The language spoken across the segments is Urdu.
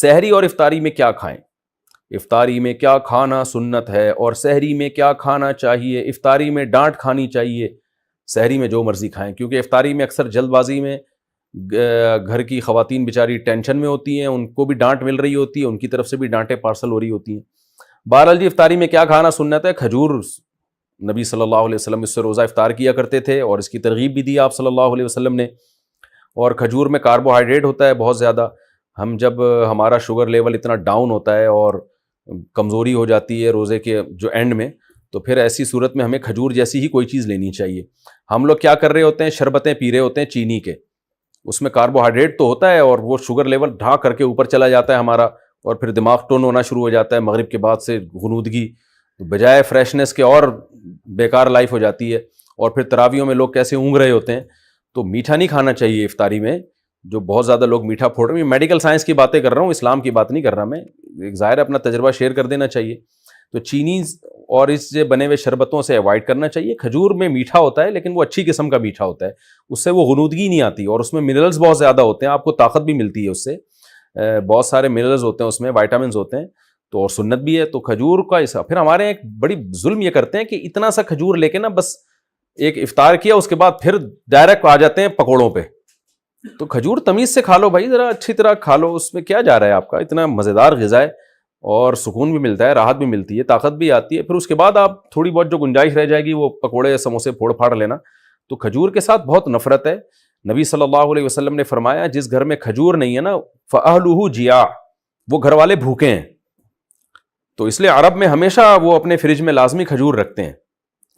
سحری اور افطاری میں کیا کھائیں؟ افطاری میں کیا کھانا سنت ہے اور سحری میں کیا کھانا چاہیے؟ افطاری میں ڈانٹ کھانی چاہیے، سحری میں جو مرضی کھائیں، کیونکہ افطاری میں اکثر جلد بازی میں گھر کی خواتین بیچاری ٹینشن میں ہوتی ہیں، ان کو بھی ڈانٹ مل رہی ہوتی ہے، ان کی طرف سے بھی ڈانٹیں پارسل ہو رہی ہوتی ہیں۔ بہرحال جی افطاری میں کیا کھانا سنت ہے؟ کھجور، نبی صلی اللہ علیہ وسلم اس سے روزہ افطار کیا کرتے تھے اور اس کی ترغیب بھی دی آپ صلی اللہ علیہ وسلم نے۔ اور کھجور میں کاربوہائیڈریٹ ہوتا ہے بہت زیادہ، ہم جب ہمارا شوگر لیول اتنا ڈاؤن ہوتا ہے اور کمزوری ہو جاتی ہے روزے کے جو اینڈ میں، تو پھر ایسی صورت میں ہمیں کھجور جیسی ہی کوئی چیز لینی چاہیے۔ ہم لوگ کیا کر رہے ہوتے ہیں؟ شربتیں پی رہے ہوتے ہیں چینی کے، اس میں کاربوہائیڈریٹ تو ہوتا ہے اور وہ شوگر لیول ڈھا کر کے اوپر چلا جاتا ہے ہمارا، اور پھر دماغ ٹون ہونا شروع ہو جاتا ہے، مغرب کے بعد سے غنودگی، بجائے فریشنس کے اور بیکار لائف ہو جاتی ہے، اور پھر تراویحوں میں لوگ کیسے اونگ رہے ہوتے ہیں۔ تو میٹھا نہیں کھانا چاہیے افطاری میں، جو بہت زیادہ لوگ میٹھا پھوڑ رہے ہیں۔ میڈیکل سائنس کی باتیں کر رہا ہوں، اسلام کی بات نہیں کر رہا میں، ایک ظاہر اپنا تجربہ شیئر کر دینا چاہیے۔ تو چینی اور اس سے بنے ہوئے شربتوں سے اوائڈ کرنا چاہیے۔ کھجور میں میٹھا ہوتا ہے لیکن وہ اچھی قسم کا میٹھا ہوتا ہے، اس سے وہ غنودگی نہیں آتی، اور اس میں منرلز بہت زیادہ ہوتے ہیں، آپ کو طاقت بھی ملتی ہے اس سے، بہت سارے منرلز ہوتے ہیں اس میں، وائٹامنز ہوتے ہیں، تو اور سنت بھی ہے۔ تو کھجور کا ایسا، پھر ہمارے ایک بڑی ظلم یہ کرتے ہیں کہ اتنا سا کھجور لے کے نا بس ایک افطار کیا، اس کے بعد پھر ڈائریکٹ آ جاتے ہیں پکوڑوں پہ۔ تو کھجور تمیز سے کھا لو بھائی، ذرا اچھی طرح کھا لو، اس میں کیا جا رہا ہے آپ کا، اتنا مزیدار غذا ہے اور سکون بھی ملتا ہے، راحت بھی ملتی ہے، طاقت بھی آتی ہے۔ پھر اس کے بعد آپ تھوڑی بہت جو گنجائش رہ جائے گی وہ پکوڑے سموسے پھوڑ پھاڑ لینا۔ تو کھجور کے ساتھ بہت نفرت ہے۔ نبی صلی اللہ علیہ وسلم نے فرمایا جس گھر میں کھجور نہیں ہے نا فَأَهْلُهُ جِيَاعٌ، وہ گھر والے بھوکے ہیں۔ تو اس لیے عرب میں ہمیشہ وہ اپنے فریج میں لازمی کھجور رکھتے ہیں،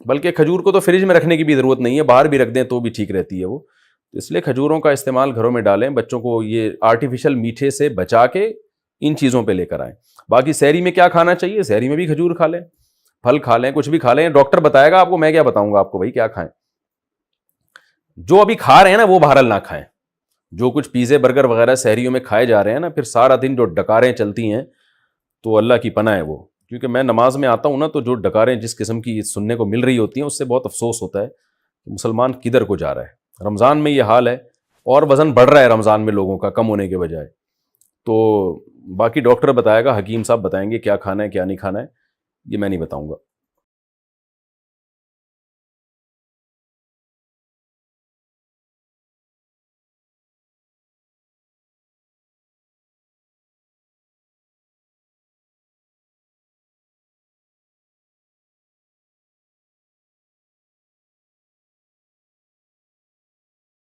بلکہ کھجور کو تو فریج میں رکھنے کی بھی ضرورت نہیں ہے، باہر بھی رکھ دیں تو بھی ٹھیک رہتی ہے وہ۔ اس لیے کھجوروں کا استعمال گھروں میں ڈالیں، بچوں کو یہ آرٹیفیشل میٹھے سے بچا کے ان چیزوں پہ لے کر آئیں۔ باقی سحری میں کیا کھانا چاہیے؟ سحری میں بھی کھجور کھا لیں، پھل کھا لیں، کچھ بھی کھا لیں، ڈاکٹر بتائے گا آپ کو، میں کیا بتاؤں گا آپ کو بھائی کیا کھائیں۔ جو ابھی کھا رہے ہیں نا وہ بہرحال نہ کھائیں، جو کچھ پیزے برگر وغیرہ سحریوں میں کھائے جا رہے ہیں نا، پھر سارا دن جو ڈکاریں چلتی ہیں تو اللہ کی پناہ ہے وہ، کیونکہ میں نماز میں آتا ہوں نا تو جو ڈکاریں جس قسم کی سننے کو مل رہی ہوتی ہیں اس سے بہت افسوس ہوتا ہے کہ مسلمان کدھر کو جا رہا ہے۔ رمضان میں یہ حال ہے، اور وزن بڑھ رہا ہے رمضان میں لوگوں کا کم ہونے کے بجائے۔ تو باقی ڈاکٹر بتائے گا، حکیم صاحب بتائیں گے کیا کھانا ہے کیا نہیں کھانا ہے، یہ میں نہیں بتاؤں گا۔